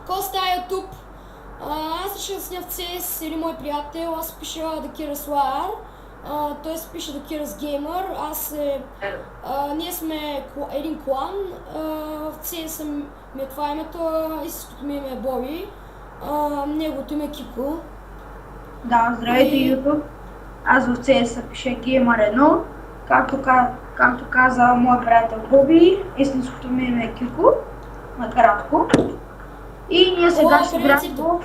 Коста YouTube. Аз реших да сня в CS или мой приятел, аз пиша The Killers War, той се пише The Killers Gamer, ние сме един клан, в CS ми е това името, истинското ми име е Боби, неговото име е Кико. Да, здравейте YouTube. Аз в CS се пише Gamer 1, както каза моят приятел Боби, истинското ми име е Кико, накратко. И ние сега ще играем в...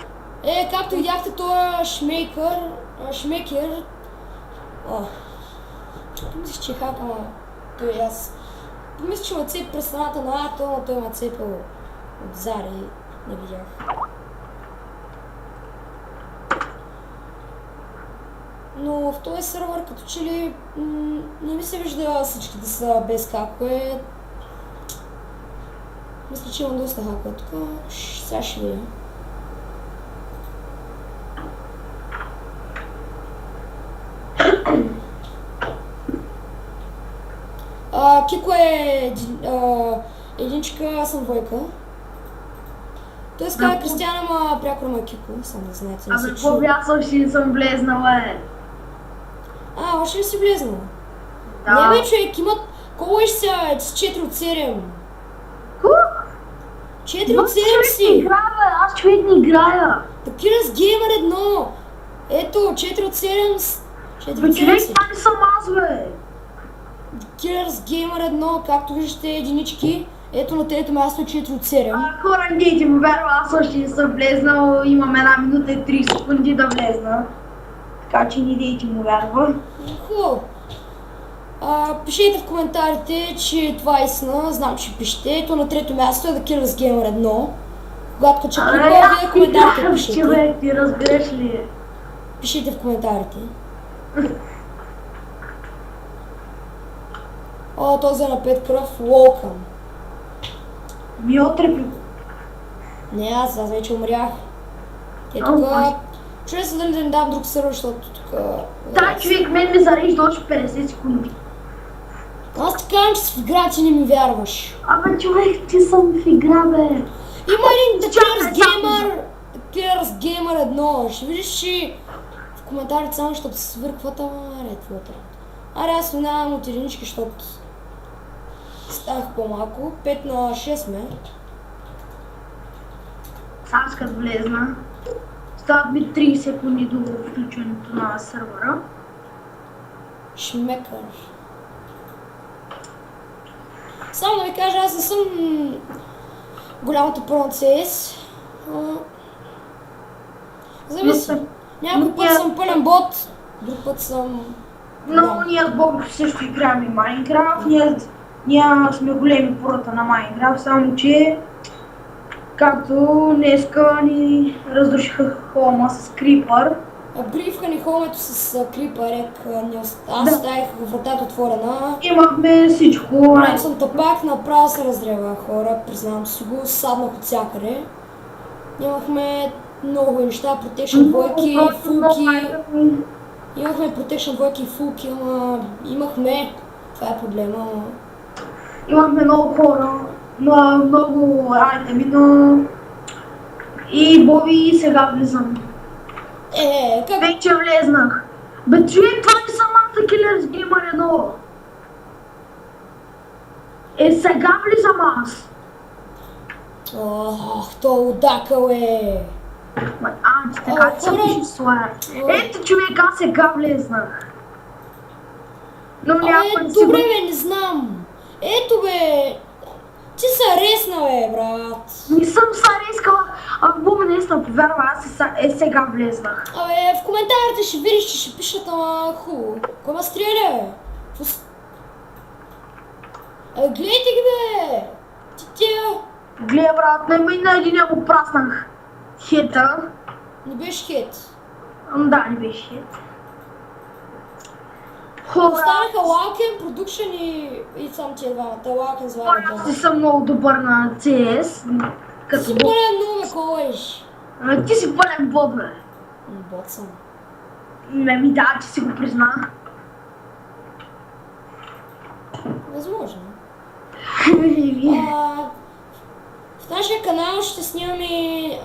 както видяхте, той е Шмейкер. Мисля, че хакама той и аз. Мисля, че ме цепи през страната на ато, но той ме цепил от зари, не видях. Но в този сервер като че ли не ми се вижда всички да са без хакове. Мисля, че имам доста хакове тук. Сега ще видя. Кико е единчика, аз съм двойка. Той казва Кристиан, ама пряко ма Кико, сам да знаете. Абе, Боби, аз още не съм влезнала, още не си влезнала? Да. Не бе, човек, имат... Колко ще са с 4 от 7? Ку? 4 от 7 си! Човек не играя, бе, аз човек не играя. The Killers Gamer 1! Ето, 4 от 7... 4 Бе, от 7 човек, си. това не съм аз, бе. The Killers Gamer 1, както виждате единички. Ето на трето място 4 от 7. Хора, не ти му вярва, аз още не съм влезнал, имам 1 минута и 3 секунди да влезна. Така че не дейте му вярва. Хубаво. Пишете в коментарите, че това е истина, знам, че пишете. Ето на трето място е The Killers Gamer 1. Когато кача клипа, вие коментарите пишете. Човек, ти разбираш ли? Пишете в коментарите. Този е на 5 кръв, welcome. Ми отрепи. Не, аз вече умрях. Те тук... Чуя се да не дам друг сервер, защото тук... Да, човек, мен ми зарежда още 50 секунди. Аз ти казвам, че си в игра, ти не ми вярваш. Абе, човек, ти съм в игра, бе. Има един The Killers Gamer 1. Ще видиш, че в коментарите само ще се свъркват, ама твоята работа. Аре, аз минавам от единички, защото ставах по-малко. 5 на 6 сме. Само като влезна. Стават ми 30 секунди до включването на сервера. Шмекър. Само да ви кажа, аз не съм голямото про на CS. Зависи. Някой път съм пълен бот, друг път съм... Но ние с Боби също играем и Майнкрафт. Ние сме големи пората на Майнкрафт, само че както днеска ни разрушиха хома с крипър. Брифха ни хомето с крипър, аз оставих вратата отворена. Имахме всичко. Голям съм тъпак, направо се разрева хора, признавам си го, саднах от всякъде. Имахме много неща, протекшн двойки, фулки. Имахме протекшн двойки и фулки, ама имахме. Това е проблема. Имахме много хора, много айтеми, но... И Боби сега влизам. Как? Вече влезнах. Бе, човек, това не съм аз The Killers Gamer 1. Сега влизам аз. То удакъл е. Ти така ти съм пише слая. Ето, човек, аз сега влезнах. Но някой не си... Добре бе, не знам. Ето бе. Ти се аресна бе, брат. Не съм се арескала. Боби наистина повярва, аз сега влезнах. В коментарите ще видиш, че ще пишат, ама хубаво. Кой ме стреля бе? Гледайте ги бе. Гледай, брат, на един го праснах. Хета. Не беше хет. Да, не беше хет. Останаха Лалкен, Продукшен и сам тия двамата. Лалкен звага Аз не съм много добър на CS. Ти си пълен много ме колеш. Ти си пълен бот, бе. Бот съм. Ми да, че си го призна. Възможно. В нашия канал ще снимаме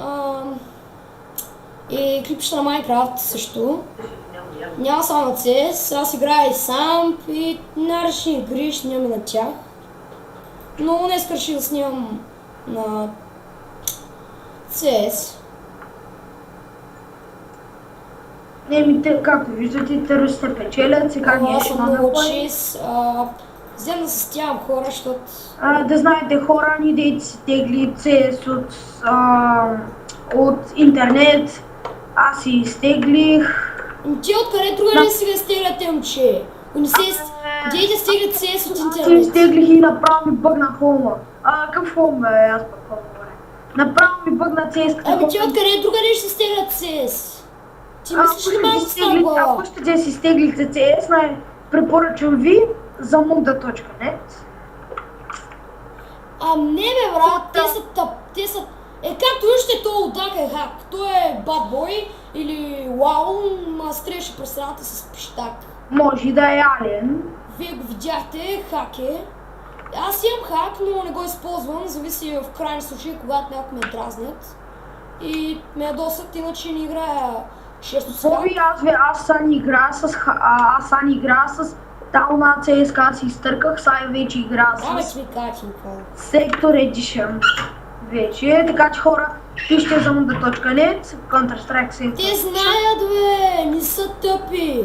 клипчета на Майнкрафт също. Няма само на CS, аз играя и сам и най-различни игри ще снимаме на тях. Но днес реших да снимам на CS. Както виждате, терористите печелят, сега ние Аз ще съм много направим. чист. Взем да състявам хора, защото... Да знаете, хора, ни дейте си тегли CS от интернет. Аз си изтеглих. Ти откъде друга не си ви стегляте, момче? Дейте стеглят CS от Аз си интернет. изтеглих и направо ми бъгна хома. Какъв хом бе, аз пък хом говоря. Направо ми бъгна CS-ката Ами ти откъде друга не ще стеглят CS? Ти мислиш ли малко с тази глава? Ако ще си изтеглите CS, препоръчвам ви за muda.net. Не бе брат, те са... както вижте, той Удак е хак. Той е bad boy или вау, ма стреляше през страната с пищак. Може и да е алиен. Вие го видяхте, хак е. Аз имам хак, но не го използвам, зависи в крайни случаи, когато някой ме дразнят. И ме ядосат, иначе не играя често с хак. Боби, аз са ни игра с Тална CSK, си изтърках, сега вече игра Абе, с ти ми каченка. Sector Edition. Вече, така че хора, пишете за muda.net, Counter-Strike 7. Те знаят, бе, не са тъпи.